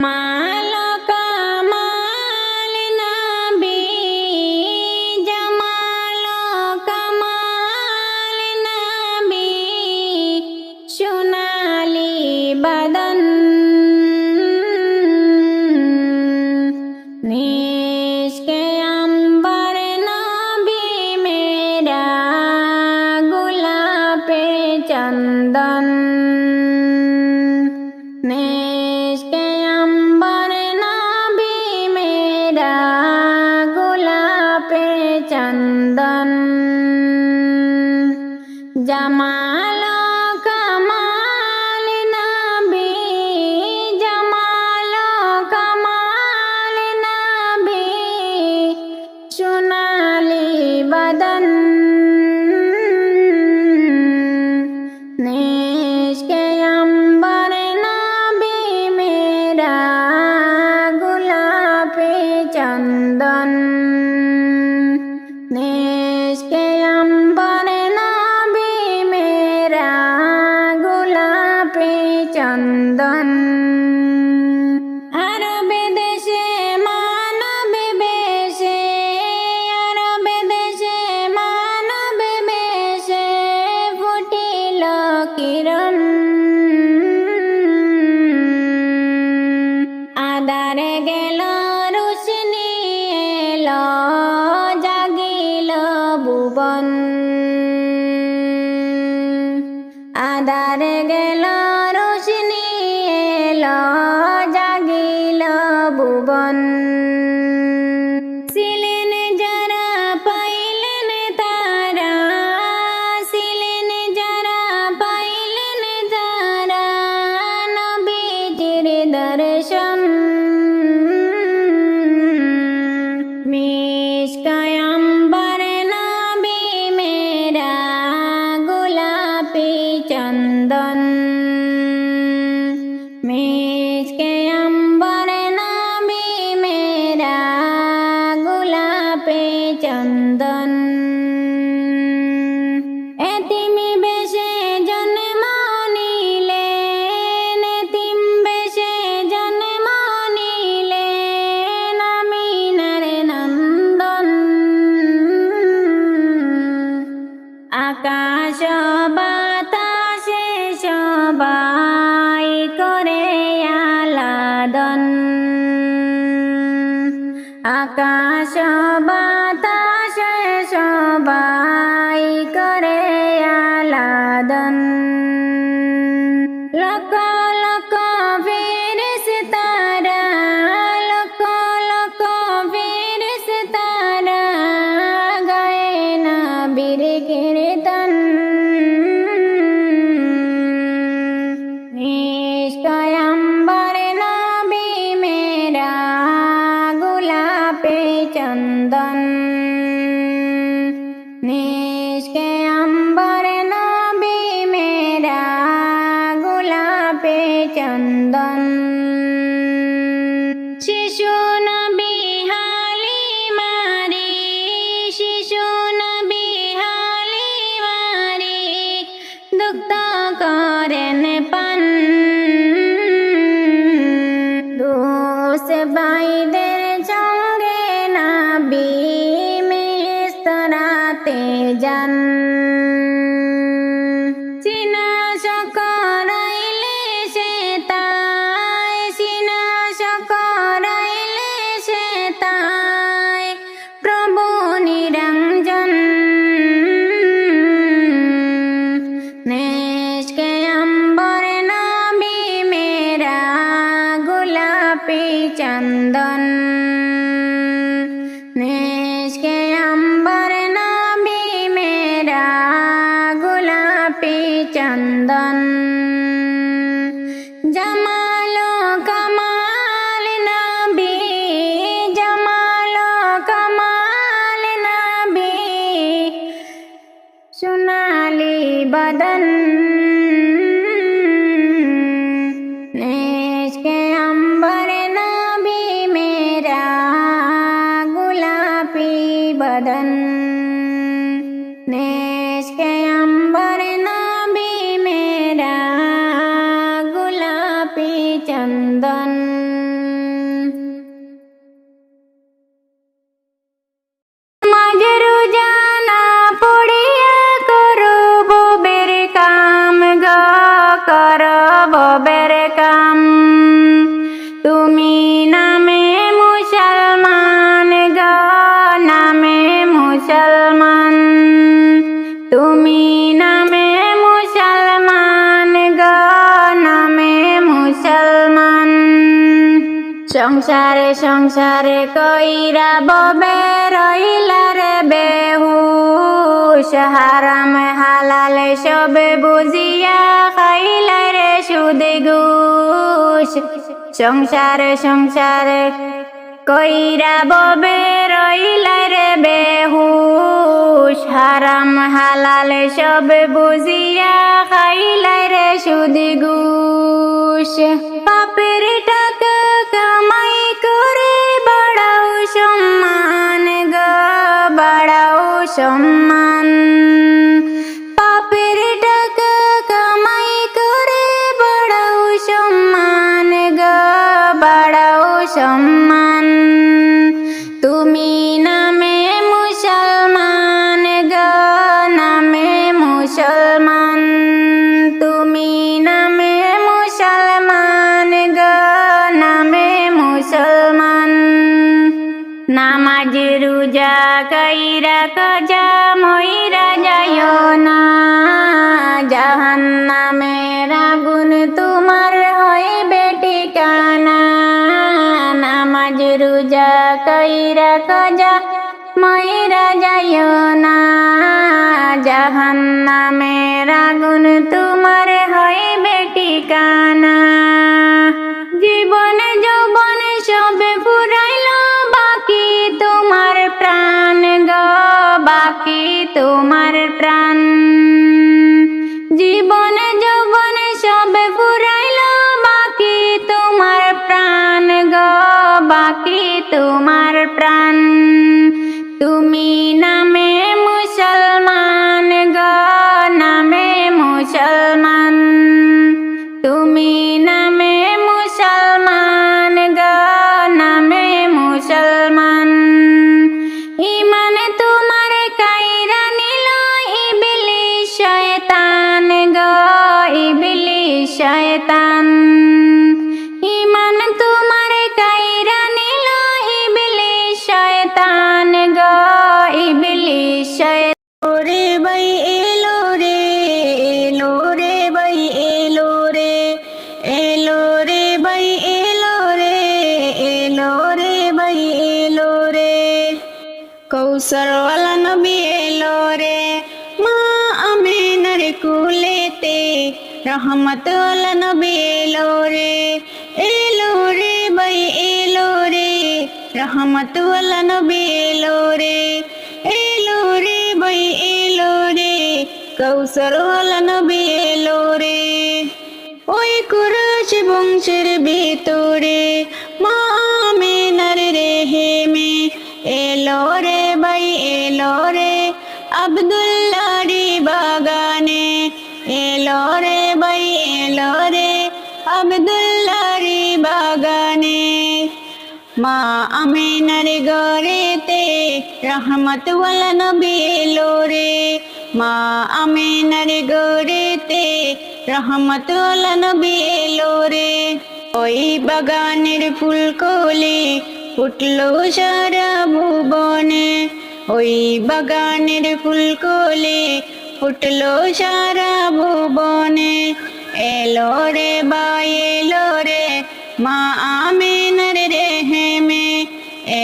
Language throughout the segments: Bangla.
मालो कमाल नबी जमालो कमाल नबी सोनाली बदन निष्के अंबर नबी मेरा गुलाबे चंदन निष्के अंबर नबी मेरा गुलाबे चंदन जमालो कमाल नबी जमालो कमाल नबी सोनाली बदन निष्के अंबर नबी मेरा गुलाबे चंदन निष्के अंबर नबी मेरा गुलाबे चंदन अरब देशे मानव बेशे अरब देशे मानव बेशे फुटिल किरण आधारे गेल रोशनी एलो जागिल भुवन आधारे गेल रोशनी एलो जागिल भुवन ছিলেন যারা পাইলেন তারা ছিলেন যারা পাইলেন তারা নবীজির দর্শন মিশকায় अंबर नबी मेरा गुलाबी चंदन मिशके अंबर नबी मेरा गुलाबी चंदन एतिम बेशे जन्म निलेन एतिम बेशे जन्म निलेन आमिनार नंदन आकाश बातासे सबाई करे आलादन आकाश बातासे सबाई करे आलादन लक लक फेरेशतारा लक लक फेरेशतारा गाए नबीर कीर्तन निष्काय अंबर नबी मेरा गुलाबे चंदन निष्के अंबर नबी मेरा गुलाबे चंदन शिशु नबी हालिमारी शिशु नबी हालिमारी दुग्ध करेन पान दोष भाईদের সঙ্গে নবী মিস্তরাতে যান সিনাশক রাইলে সে তাই সিনাশক রাইলে সে তাই প্রভু নিরঞ্জন निष्के अंबर नबी मेरा गुलाबी चंदन निष्के अंबर नबी मेरा गुलाबी चंदन जमालो कमाल नबी जमालो कमाल नबी सोनाली बदन निष्के अंबर नबी मेरा সংসারে সংসারে কইরা ববে রইলা রে বেহুশ, হারাম হালালে সবে বুঝিয়া খাইলা রে সুদে ঘুষ। সংসারে সংসারে কইরা ববে রইলা রে বেহুশ, হারাম হালালে সবে বুঝিয়া খাইলা রে সুদে ঘুষ। পাপের টাকা কামাই করে বাড়াও সম্মান গো, বাড়াও সম্মান। পাপের টাকা কামাই করে বাড়াও সম্মান গো, বাড়াও সম্মান। তুমি নামে মুসলমান গো, নামে মুসলমান। তুমি নামে মুসলমান গো, নামে মুসলমান। নামাজ রোজা কইরা কাজা মইরা যাইও না, জাহান্নামের আগুন তোমার হইবে ঠিকানা। নামাজ রোজা কইরা কাজা মইরা যাইও না, জাহান্নামের আগুন তোমার হইবে ঠিকানা। জীবন যৌবন সবে ফুরাইল, বাকি তোমার প্রাণ গো, বাকি তোমার প্রাণ। জীবন যৌবন সবে ফুরাইল, বাকি তোমার প্রাণ গো, বাকি তোমার প্রাণ। তুমি নামে মুসলমান গো, নামে মুসলমান। তুমি নামে মুসলমান গো, নামে মুসলমান। ইমান তোমার কাইরা নিল ইবলিস শয়তান গো, ইবলিস শয়তান। ইমান তোমার কাইরা নিল ইবলিস শয়তান গো, ইবলিস শয়তান। ওরে ভাই এলো রে, এলো রে ভাই এলো রে, এলো রে ভাই এলো রে, এলো রে ভাই এলো রে। কৌসর ওয়ালা নবী এলো রে, মা আমিনার কুলেতে রহমত ওয়ালা নবী এলো রে, এলো রে ভাই এলো রে, রহমত ওয়ালা নবী এলো রে, এলো রে ভাই এলো রে, কৌসর ওয়ালা নবী এলো রে। ওই কুরাশ বংশের ভিতরে মা আমিনার রেহেমে এলো রে ভাই এলো রে, আব্দুল্লাহরি বাগানে এলো রে ভাই এলো রে, আব্দুল্লাহরি বাগানে। মা আমিনার ঘরেতে রহমত ওয়ালা নবী এলো রে, মা আমিনার ঘরেতে রহমত ওয়ালা নবী এলো রে। ওই বাগানের ফুলকলি ফুটলো সারা ভুবনে, ওই বাগানের ফুলকলি ফুটলো সারা ভুবনে। এলো রে ভাই এলো রে, মা আমিনার রেহেমে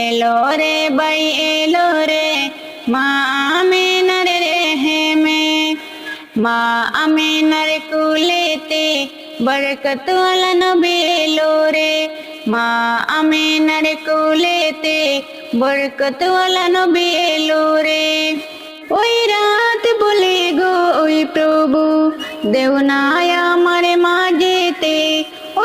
এলো রে ভাই এলো রে, মা আমিনার রেহেমে। মা আমিনার কুলেতে বরকত ওয়ালা নবী এলো রে, মা আমিনার কুলেতে বরকত ওয়ালা নবী এলো রে। ওই রাত বলে গো ওই প্রভু দেও না আমার মাঝেতে,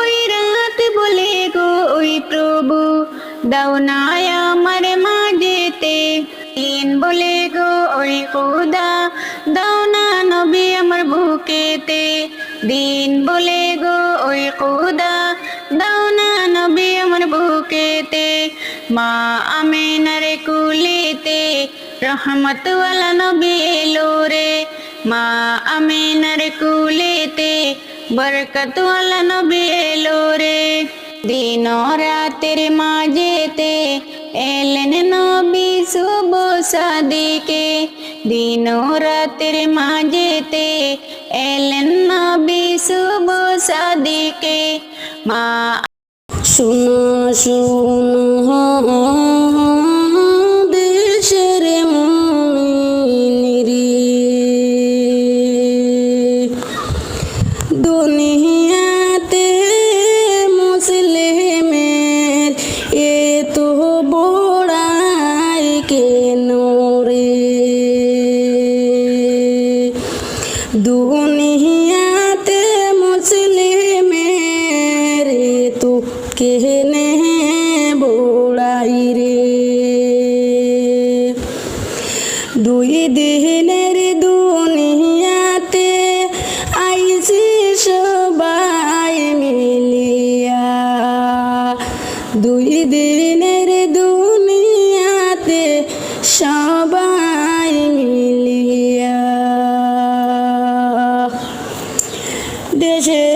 ওই রাত বলে গো ওই প্রভু দাও না আমার মাঝেতে। দিন বলে গো ওই খুদা দাও না নবী আমার বুকেতে, দিন বলে গো ওই খুদা দাও না নবী আমার বুকেতে। মা আমিনার কুলেতে রহমত ওয়ালা নবী এলো রে, মা আমিনার কুলেতে বরকত ওয়ালা নবী এলো রে। দিন রাতের মাঝেতে এলেন নবী শুভ সাদিকে, দিন রাতের মাঝেতে এলেন নবী শুভ সাদিকে। মা শোনা শোনা দেশের মুমিনেরে, দুনিয়াতে মুসলিমের এত বড়াই কেন রে, দুনিয়াতে মুসলিমের এত কেনে বড়াই রে, দুই দিনের দুনিয়াতে আইছি সবাই মিলিয়া, দুই দিনের দুনিয়াতে সবাই মিলিয়া, দেশে